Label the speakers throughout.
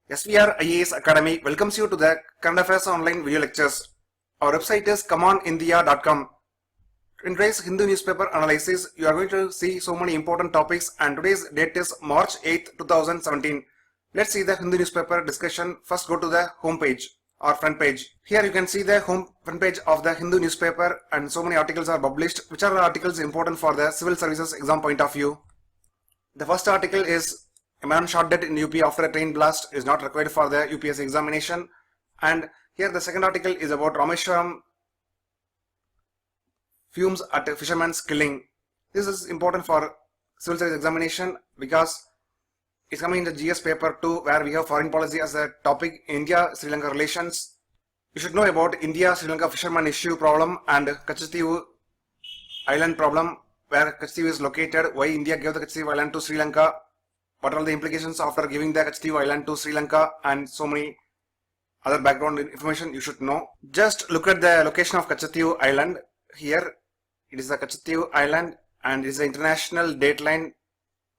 Speaker 1: SVR IAS Academy welcomes you to the Current Affairs Online video lectures. Our website is commandindia.com. In today's Hindu newspaper analysis, you are going to see so many important topics, and today's date is March 8th, 2017. Let's see the Hindu newspaper discussion. First go to the home page or front page. Here you can see the front page of the Hindu newspaper, and so many articles are published. Which are the articles important for the civil services exam point of view? The first article is a man shot dead in UP after a train blast is not required for the UPSC examination. And here the second article is about Rameshwaram fumes at a fisherman's killing. This is important for civil service examination because it's coming in the GS paper 2, where we have foreign policy as a topic. India-Sri Lanka relations. You should know about India-Sri Lanka fisherman issue problem and Kachativu island problem, where Kachativu is located, why India gave the Kachativu island to Sri Lanka, what are the implications after giving the Kachativu island to Sri Lanka, and so many other background information you should know. Just look at the location of Kachativu island. Here it is the Kachativu island, and it is the international date line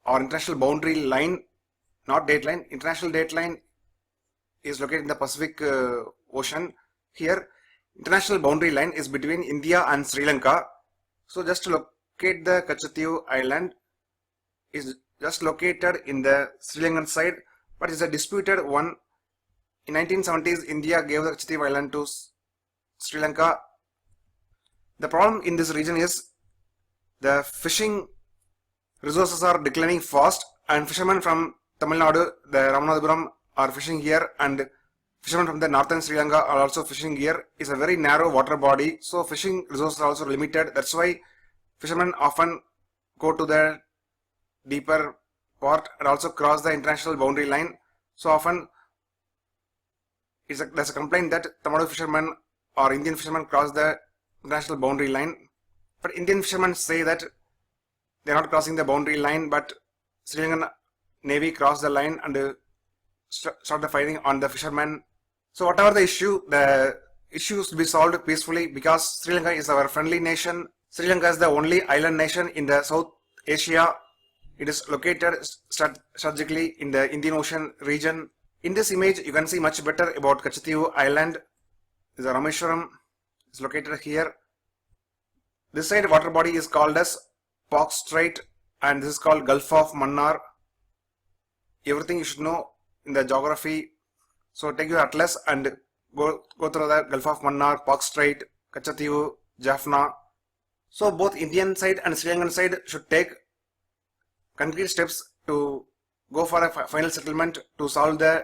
Speaker 1: or international boundary line, not date line. International date line is located in the Pacific Ocean. Here international boundary line is between India and Sri Lanka. So just to locate the Kachativu island is just located in the Sri Lankan side, but it's a disputed one. In 1970s, India gave the Kachativu island to Sri Lanka. The problem in this region is the fishing resources are declining fast, and fishermen from Tamil Nadu, the Ramanathapuram, are fishing here, and fishermen from the northern Sri Lanka are also fishing here. It's a very narrow water body, so fishing resources are also limited. That's why fishermen often go to the deeper part and also cross the international boundary line. So often there's a complaint that Tamil Nadu fishermen or Indian fishermen cross the international boundary line, but Indian fishermen say that they're not crossing the boundary line, but Sri Lankan Navy crossed the line and started fighting on the fishermen. So whatever the issue should be solved peacefully, because Sri Lanka is our friendly nation. Sri Lanka is the only island nation in the South Asia. It is located strategically in the Indian Ocean region. In this image, you can see much better about Kachativu Island. This is Rameshwaram. It's located here. This side water body is called as Park Strait, and this is called Gulf of Mannar. Everything you should know in the geography. So take your atlas and go through the Gulf of Mannar, Park Strait, Kachativu, Jaffna. So both Indian side and Sri Lankan side should take concrete steps to go for a final settlement to solve the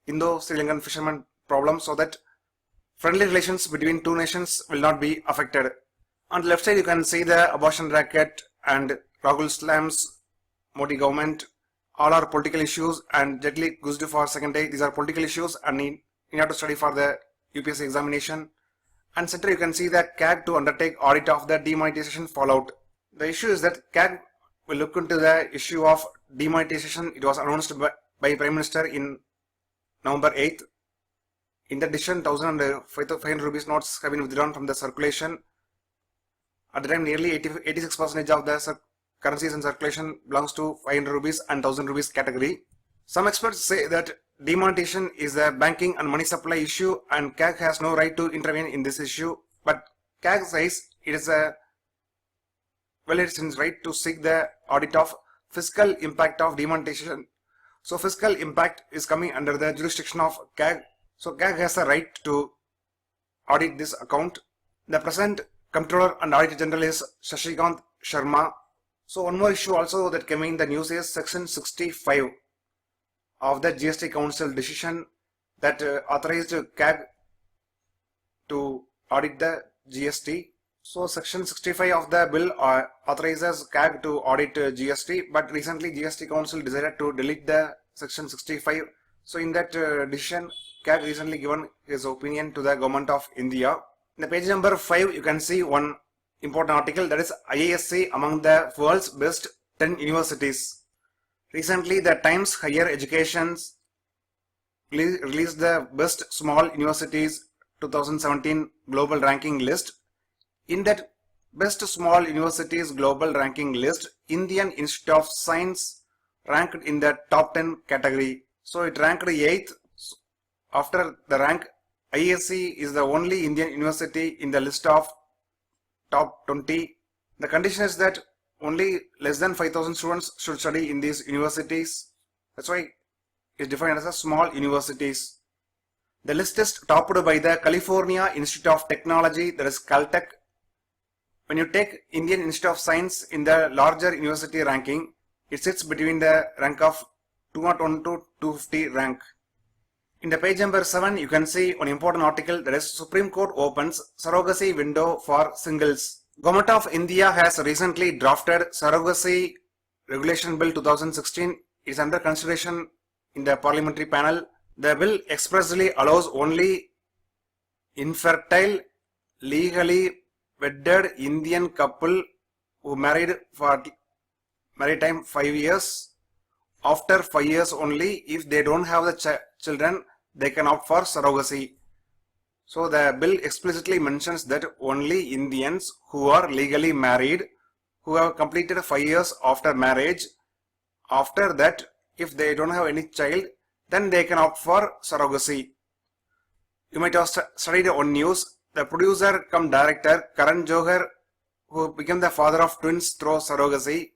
Speaker 1: Indo-Sri Lankan fishermen problem, so that friendly relations between two nations will not be affected. On the left side, you can see the abortion racket and Rahul Slams, Modi government. All are political issues, and Jetli Guzdu for second day. These are political issues, and you have to study for the UPSC examination. And center, you can see the CAG to undertake audit of the demonetization fallout. The issue is that CAG will look into the issue of demonetization. It was announced by Prime Minister in November 8th. In the decision, 1,500 rupees notes have been withdrawn from the circulation. At the time, nearly 86% of the currencies in circulation belongs to 500 rupees and 1000 rupees category. Some experts say that demonetization is a banking and money supply issue, and CAG has no right to intervene in this issue. But CAG says it's its right to seek the audit of fiscal impact of demonetization. So fiscal impact is coming under the jurisdiction of CAG. So CAG has a right to audit this account. The present Comptroller and Auditor General is Shashikant Sharma. So one more issue also that came in the news is Section 65 of the GST Council decision that authorized CAG to audit the GST. So Section 65 of the bill authorizes CAG to audit GST, but recently GST Council decided to delete the Section 65. So in that decision, CAG recently given his opinion to the Government of India. In the page number 5, you can see one important article, that is IASC among the world's best 10 universities. Recently, the Times Higher Education released the best small universities 2017 global ranking list. In that best small universities global ranking list, Indian Institute of Science ranked in the top 10 category. So it ranked 8th. After the rank, ISC is the only Indian university in the list of top 20. The condition is that only less than 5,000 students should study in these universities. That's why it's defined as a small universities. The list is topped by the California Institute of Technology, that is Caltech. When you take Indian Institute of Science in the larger university ranking, it sits between the rank of 201 to 250 rank. In the page number 7, you can see one important article, that is Supreme Court opens surrogacy window for singles. Government of India has recently drafted Surrogacy Regulation Bill 2016. It is under consideration in the parliamentary panel. The bill expressly allows only infertile, legally wedded Indian couple who married for maritime 5 years. After 5 years only, if they don't have the children, they can opt for surrogacy. So the bill explicitly mentions that only Indians who are legally married, who have completed 5 years after marriage, after that, if they don't have any child, then they can opt for surrogacy. You might have studied on news. The producer cum director Karan Johar, who became the father of twins through surrogacy,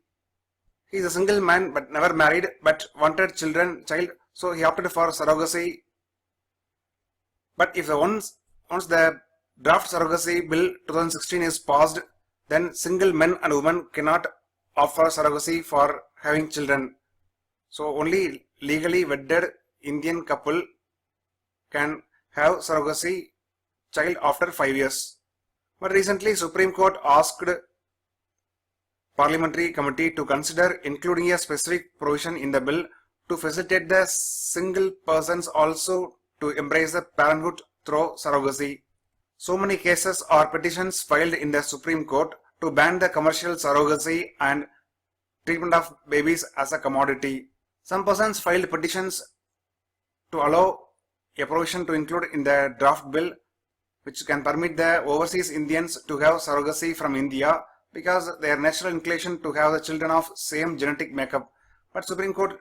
Speaker 1: he is a single man but never married but wanted child, so he opted for surrogacy. But if once the draft surrogacy bill 2016 is passed, then single men and women cannot opt for surrogacy for having children. So only legally wedded Indian couple can have surrogacy child after 5 years. But recently Supreme Court asked Parliamentary Committee to consider including a specific provision in the bill to facilitate the single persons also to embrace the parenthood through surrogacy. So many cases or petitions filed in the Supreme Court to ban the commercial surrogacy and treatment of babies as a commodity. Some persons filed petitions to allow a provision to include in the draft bill which can permit the overseas Indians to have surrogacy from India because their natural inclination to have the children of same genetic makeup. But Supreme Court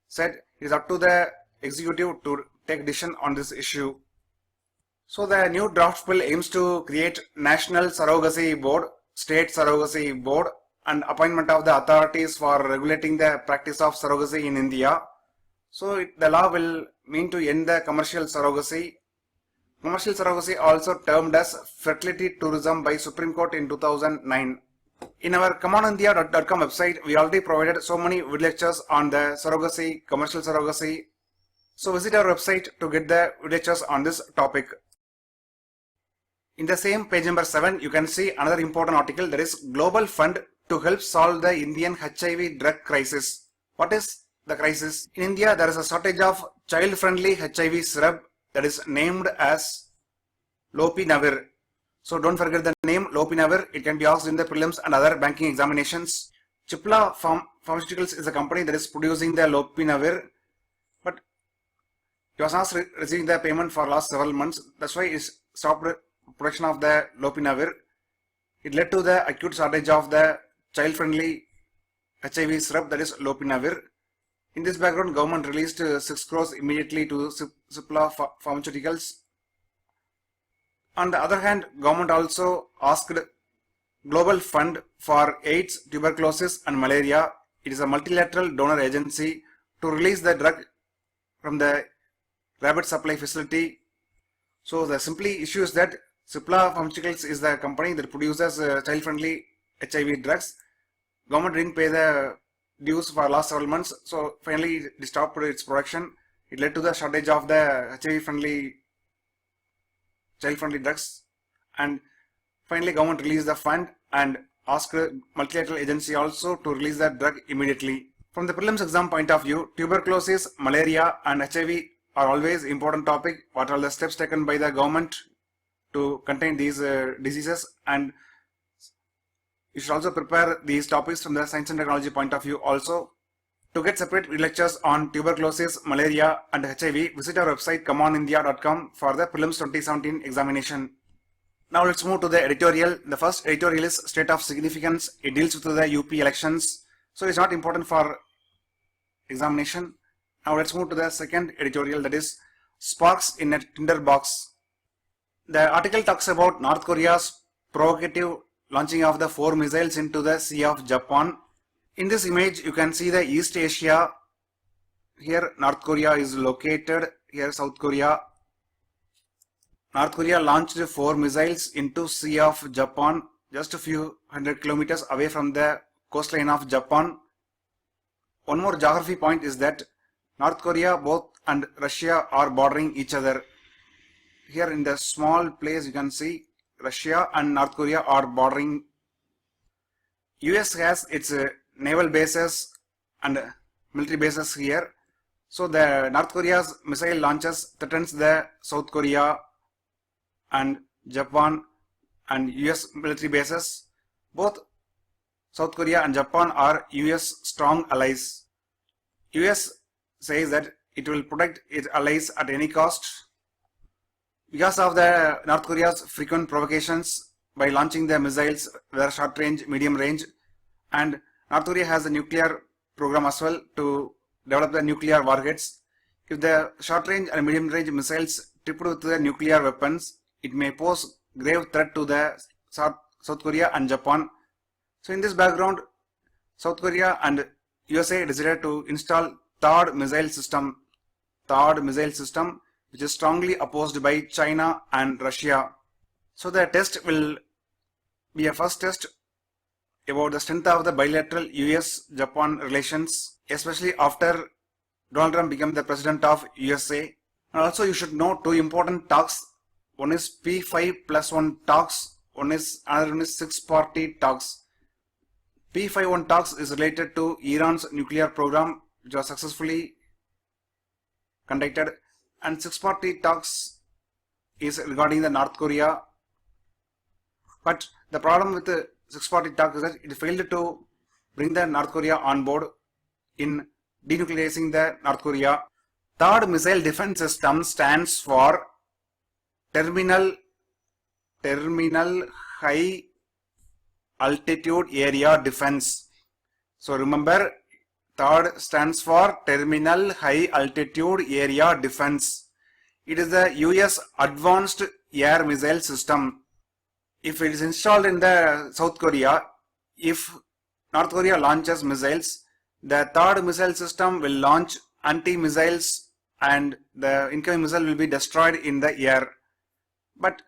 Speaker 1: said it is up to the executive to take decision on this issue. So the new draft bill aims to create National Surrogacy Board, State Surrogacy Board, and appointment of the authorities for regulating the practice of surrogacy in India. So the law will mean to end the commercial surrogacy. Commercial surrogacy, also termed as fertility tourism by Supreme Court in 2009. In our commonindia.com website, we already provided so many video lectures on the surrogacy, commercial surrogacy. So visit our website to get the video lectures on this topic. In the same page number 7, you can see another important article, that is Global Fund to help solve the Indian HIV drug crisis. What is the crisis? In India, there is a shortage of child-friendly HIV syrup that is named as Lopinavir. So don't forget the name Lopinavir. It can be asked in the prelims and other banking examinations. Cipla Pharmaceuticals is a company that is producing the Lopinavir, but it was not receiving the payment for last several months. That's why it stopped production of the Lopinavir. It led to the acute shortage of the child-friendly HIV syrup, that is Lopinavir. In this background, government released 6 crores immediately to Cipla Pharmaceuticals. On the other hand, government also asked Global Fund for AIDS, tuberculosis and malaria. It is a multilateral donor agency to release the drug from the rapid supply facility. So the simply issue is that Cipla Pharmaceuticals is the company that produces child-friendly HIV drugs. Government didn't pay the dues for last several months, so finally it stopped its production. It led to the shortage of the HIV-friendly child-friendly drugs, and finally government released the fund and asked multilateral agency also to release the drug immediately. From the prelims exam point of view, tuberculosis, malaria and HIV are always important topic. What are the steps taken by the government to contain these diseases, and you should also prepare these topics from the science and technology point of view also. To get separate lectures on tuberculosis, malaria and HIV, visit our website commonindia.com for the prelims 2017 examination. Now let's move to the editorial. The first editorial is State of Significance. It deals with the UP elections, so it's not important for examination. Now let's move to the second editorial, that is Sparks in a Tinderbox. The article talks about North Korea's provocative launching of the 4 missiles into the Sea of Japan. In this image you can see the East Asia. Here North Korea is located, here South Korea. North Korea launched 4 missiles into Sea of Japan, just a few hundred kilometers away from the coastline of Japan. One more geography point is that North Korea both and Russia are bordering each other. Here in the small place you can see Russia and North Korea are bordering. US has its naval bases and military bases here. So the North Korea's missile launches threatens the South Korea and Japan and US military bases. Both South Korea and Japan are US strong allies. US says that it will protect its allies at any cost. Because of the North Korea's frequent provocations by launching the missiles, whether short range, medium range, and North Korea has a nuclear program as well to develop the nuclear warheads. If the short range and medium range missiles tipped with the nuclear weapons, it may pose grave threat to the South Korea and Japan. So in this background, South Korea and USA decided to install third missile system, which is strongly opposed by China and Russia. So the test will be a first test about the strength of the bilateral US-Japan relations, especially after Donald Trump became the president of USA. And also you should know 2 important talks. One is P5+1 talks, another one is 6-party talks. P5+1 talks is related to Iran's nuclear program, which was successfully conducted, and 6-party talks is regarding the North Korea. But the problem with the 6-party talk is that it failed to bring the North Korea on board in denuclearizing the North Korea. Third Missile Defense System stands for Terminal High Altitude Area Defense. So remember, third stands for Terminal High Altitude Area Defense. It is the US Advanced Air Missile System. If it is installed in the South Korea, if North Korea launches missiles, the third missile system will launch anti-missiles and the incoming missile will be destroyed in the air. But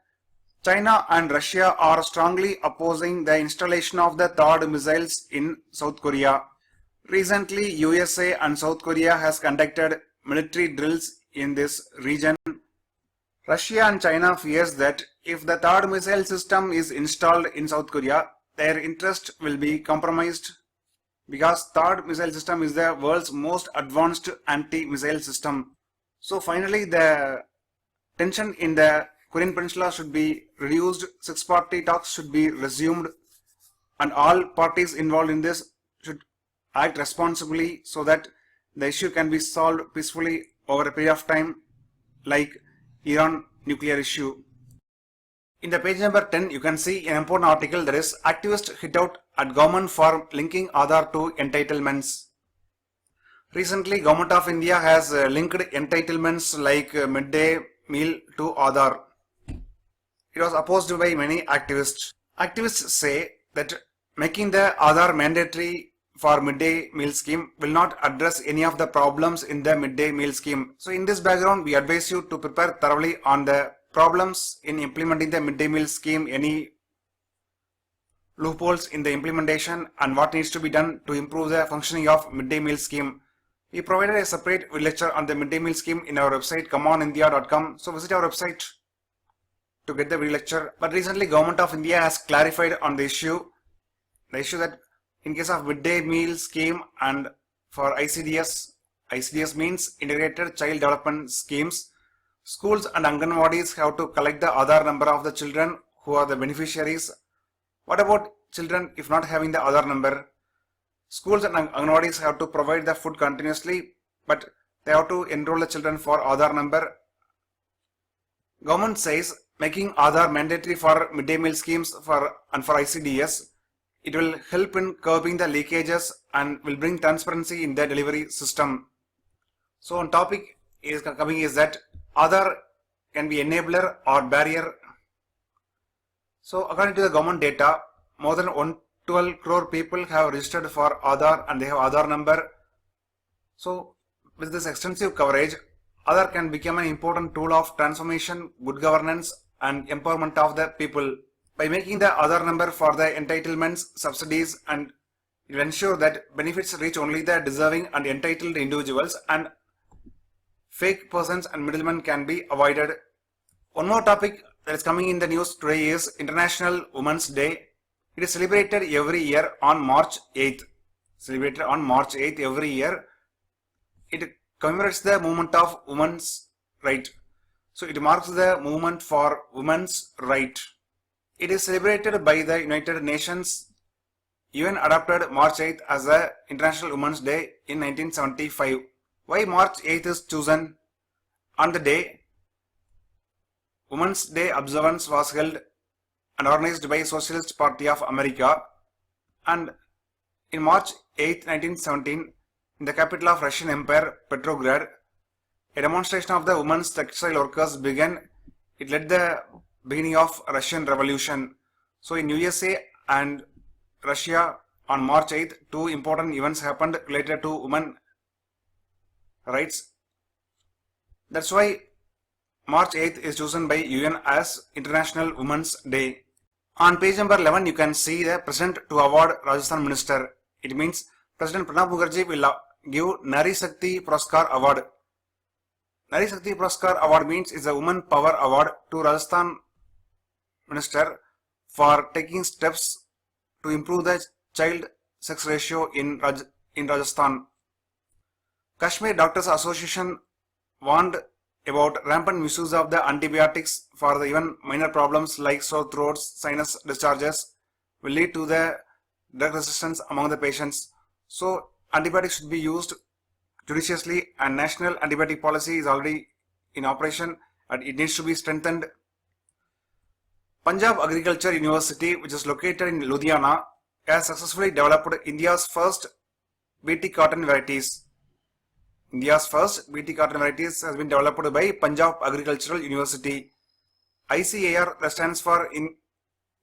Speaker 1: China and Russia are strongly opposing the installation of the third missiles in South Korea. Recently, USA and South Korea has conducted military drills in this region. Russia and China fears that if the third missile system is installed in South Korea, their interest will be compromised, because third missile system is the world's most advanced anti-missile system. So finally, the tension in the Korean Peninsula should be reduced, 6-party talks should be resumed, and all parties involved in this should act responsibly so that the issue can be solved peacefully over a period of time, like Iran nuclear issue. In the page number 10, you can see an important article, that is activist hit out at government for linking Aadhaar to entitlements. Recently, Government of India has linked entitlements like midday meal to Aadhaar. It was opposed by many activists. Activists say that making the Aadhaar mandatory for midday meal scheme will not address any of the problems in the midday meal scheme. So in this background, we advise you to prepare thoroughly on the problems in implementing the midday meal scheme, any loopholes in the implementation, and what needs to be done to improve the functioning of midday meal scheme. We provided a separate lecture on the midday meal scheme in our website comeonindia.com. So visit our website to get the video lecture. But recently, Government of India has clarified on the issue that in case of midday meal scheme and for ICDS means Integrated Child Development Schemes, schools and Anganwadis have to collect the Aadhaar number of the children who are the beneficiaries. What about children if not having the Aadhaar number? Schools and Anganwadis have to provide the food continuously, but they have to enroll the children for Aadhaar number. Government says making Aadhaar mandatory for midday meal schemes and for ICDS, it will help in curbing the leakages and will bring transparency in the delivery system. So on topic is coming is that Aadhaar can be enabler or barrier. So according to the government data, more than 112 crore people have registered for Aadhaar and they have Aadhaar number. So with this extensive coverage, Aadhaar can become an important tool of transformation, good governance and empowerment of the people. By making the Aadhaar number for the entitlements, subsidies, and it will ensure that benefits reach only the deserving and entitled individuals and fake persons and middlemen can be avoided. One more topic that is coming in the news today is International Women's Day. It is celebrated every year on March 8th. Celebrated on March 8th every year. It commemorates the movement of women's right. So it marks the movement for women's right. It is celebrated by the United Nations. UN adopted March 8th as the International Women's Day in 1975. Why March 8th is chosen? On the day, Women's Day observance was held and organized by Socialist Party of America, and in March 8, 1917, in the capital of Russian Empire, Petrograd, a demonstration of the women's textile workers began. It led the beginning of Russian Revolution. So in USA and Russia on March 8th, two important events happened related to women rights. That's why March 8th is chosen by UN as International Women's Day. On page number 11, you can see the President to award Rajasthan Minister. It means President Pranab Mukherjee will give Nari Shakti Puraskar Award. Nari Shakti Puraskar Award means is a Woman Power Award to Rajasthan Minister for taking steps to improve the child sex ratio in Rajasthan. Kashmir Doctors Association warned about rampant misuse of the antibiotics for the even minor problems like sore throats, sinus discharges will lead to the drug resistance among the patients. So antibiotics should be used judiciously, and national antibiotic policy is already in operation and it needs to be strengthened. Punjab Agriculture University, which is located in Ludhiana, has successfully developed India's first BT cotton varieties. India's first BT cotton varieties has been developed by Punjab Agricultural University. ICAR, that stands for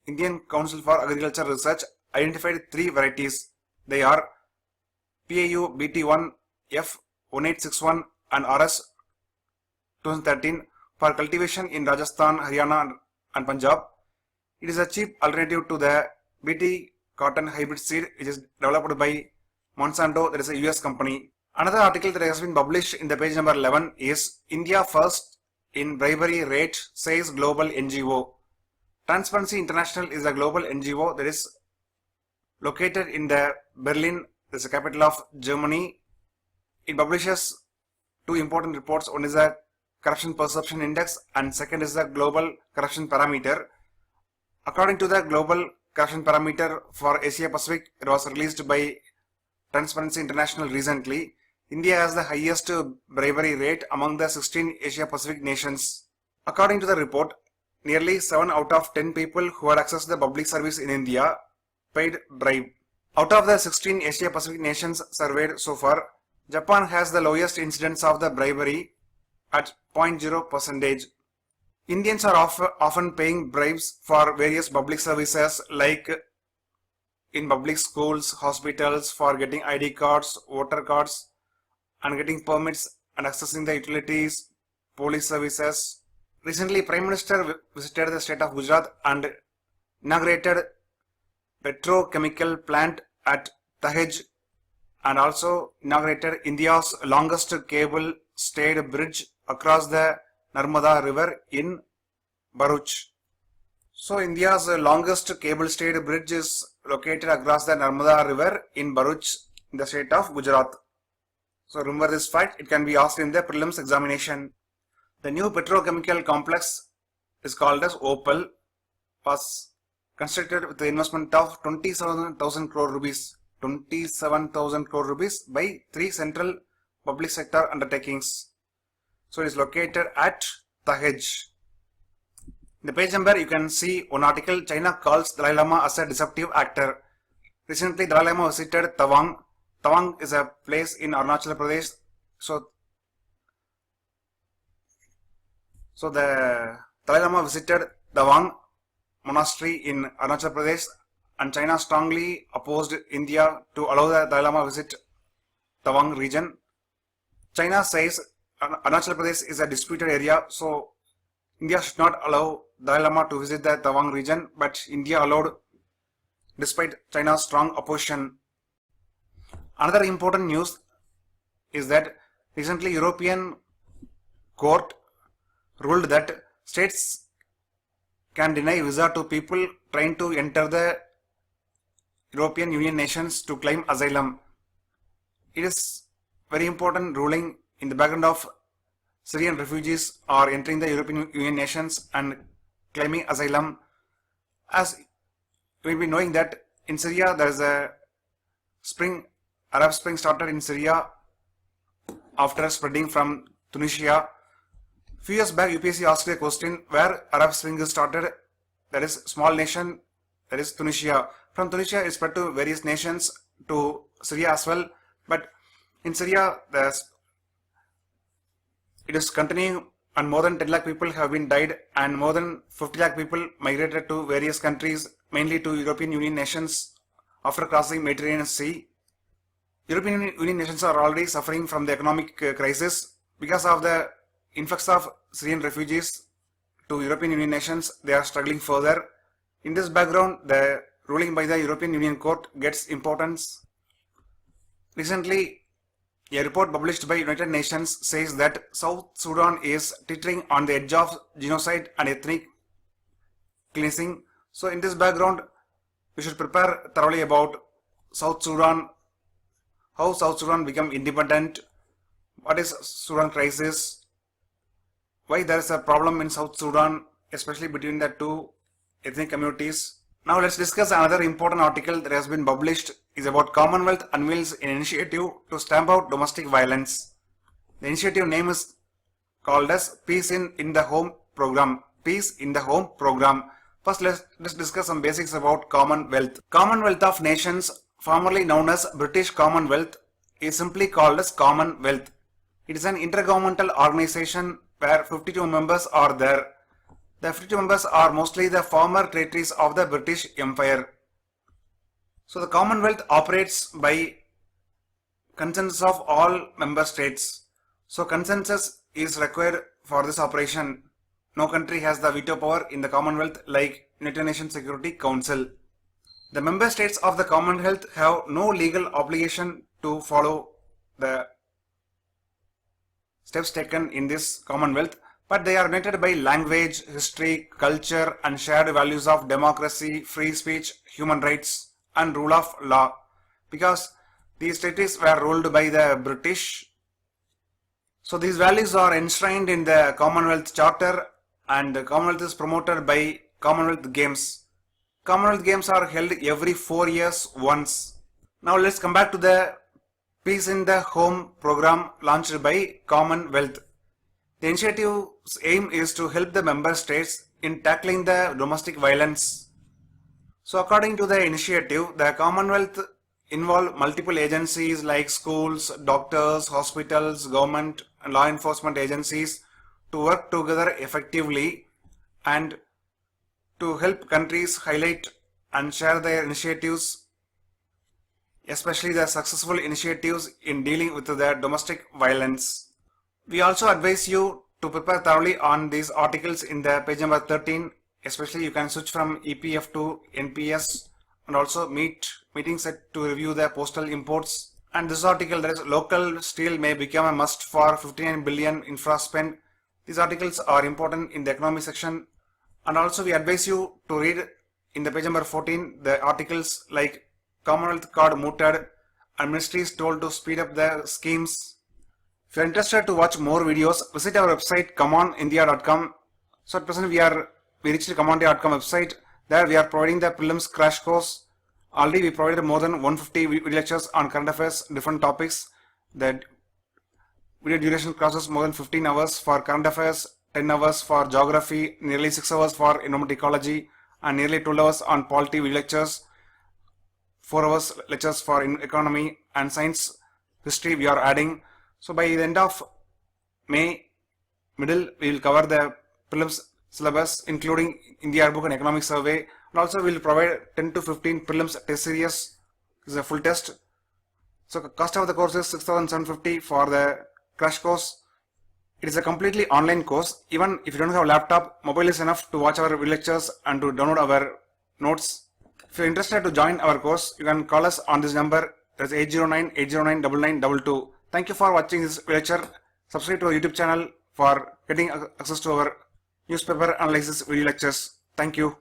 Speaker 1: Indian Council for Agriculture Research, identified three varieties. They are PAU BT1, F1861 and RS 2013 for cultivation in Rajasthan, Haryana and Punjab. It is a cheap alternative to the BT cotton hybrid seed which is developed by Monsanto, that is a US company. Another article that has been published in the page number 11 is India First in Bribery Rate, says global NGO. Transparency International is a global NGO that is located in the Berlin, that is the capital of Germany. It publishes two important reports. One is the Corruption Perception Index and second is the Global Corruption Parameter. According to the Global Corruption Parameter for Asia Pacific, it was released by Transparency International recently. India has the highest bribery rate among the 16 Asia Pacific nations. According to the report, nearly 7 out of 10 people who had accessed the public service in India paid bribe. Out of the 16 Asia Pacific nations surveyed so far, Japan has the lowest incidence of the bribery at 0.0%. Indians are often paying bribes for various public services like in public schools, hospitals, for getting ID cards, voter cards, and getting permits and accessing the utilities, police services. Recently, Prime Minister visited the state of Gujarat and inaugurated petrochemical plant at Dahej and also inaugurated India's longest cable-stayed bridge across the Narmada River in Bharuch. So India's longest cable-stayed bridge is located across the Narmada River in Bharuch in the state of Gujarat. So remember this fact, it can be asked in the prelims examination. The new petrochemical complex is called as Opal, was constructed with the investment of 27,000 crore rupees. 27,000 crore rupees by 3 central public sector undertakings. So it is located at Dahej. In the page number, you can see one article, China calls Dalai Lama as a deceptive actor. Recently, Dalai Lama visited Tawang. Tawang is a place in Arunachal Pradesh. So So the Dalai Lama visited the Wang monastery in Arunachal Pradesh, and China strongly opposed India to allow the Dalai Lama visit the Wang region. China says Arunachal Pradesh is a disputed area, so India should not allow Dalai Lama to visit the Tawang region, but India allowed despite China's strong opposition. Another important news is that recently European court ruled that states can deny visa to people trying to enter the European Union nations to claim asylum. It is very important ruling in the background of Syrian refugees are entering the European Union nations and claiming asylum. As we will be knowing that in Syria there is a Arab Spring started in Syria after spreading from Tunisia. Few years back UPSC asked a question where Arab Spring is started. There is small nation, there is Tunisia. From Tunisia it spread to various nations to Syria as well. But in Syria it is continuing, and more than 10 lakh people have been died, and more than 50 lakh people migrated to various countries, mainly to European Union nations after crossing Mediterranean Sea. European Union nations are already suffering from the economic crisis because of the influx of Syrian refugees to European Union nations. They are struggling further. In this background, the ruling by the European Union Court gets importance. Recently, a report published by United Nations says that South Sudan is teetering on the edge of genocide and ethnic cleansing. So in this background, we should prepare thoroughly about South Sudan, how South Sudan become independent, what is Sudan crisis, why there is a problem in South Sudan, especially between the two ethnic communities. Now let's discuss another important article that has been published. Is about Commonwealth unveils an initiative to stamp out domestic violence. The initiative name is called as Peace in the Home Program. Peace in the Home Program. First let's discuss some basics about Commonwealth. Commonwealth of Nations, formerly known as British Commonwealth, is simply called as Commonwealth. It is an intergovernmental organization where 52 members are there. The 52 members are mostly the former territories of the British Empire. So the Commonwealth operates by consensus of all member states. So consensus is required for this operation. No country has the veto power in the Commonwealth like United Nations Security Council. The member states of the Commonwealth have no legal obligation to follow the steps taken in this Commonwealth, but they are united by language, history, culture and shared values of democracy, free speech, human rights and rule of law, because these territories were ruled by the British. So these values are enshrined in the Commonwealth Charter, and the Commonwealth is promoted by Commonwealth Games. Commonwealth Games are held every 4 years once. Now let's come back to the Peace in the Home program launched by Commonwealth. The initiative's aim is to help the member states in tackling the domestic violence. So according to the initiative, the Commonwealth involve multiple agencies like schools, doctors, hospitals, government and law enforcement agencies to work together effectively and to help countries highlight and share their initiatives, especially the successful initiatives in dealing with the domestic violence. We also advise you to prepare thoroughly on these articles in the page number 13. Especially you can switch from EPF to NPS and also meeting set to review the postal imports. And this article, that is local steel may become a must for 59 billion infra spend. These articles are important in the economy section. And also we advise you to read in the page number 14 the articles like Commonwealth card mooted and ministry is told to speed up the schemes. If you are interested to watch more videos, visit our website commonindia.com. So at present we reached the commonindia.com website. There we are providing the prelims crash course. Already we provided more than 150 video lectures on current affairs, different topics. The video duration crosses more than 15 hours for current affairs, 10 hours for geography, nearly 6 hours for environment ecology, and nearly 12 hours on polity video lectures, 4 hours lectures for economy and science history we are adding. So by the end of May, middle, we will cover the prelims syllabus, including India Yearbook and Economic Survey. And also we'll provide 10 to 15 prelims test series. This is a full test. So cost of the course is 6,750 for the crash course. It is a completely online course. Even if you don't have a laptop, mobile is enough to watch our video lectures and to download our notes. If you're interested to join our course, you can call us on this number. That's 809-809-9922. Thank you for watching this lecture. Subscribe to our YouTube channel for getting access to our newspaper analysis video lectures. Thank you.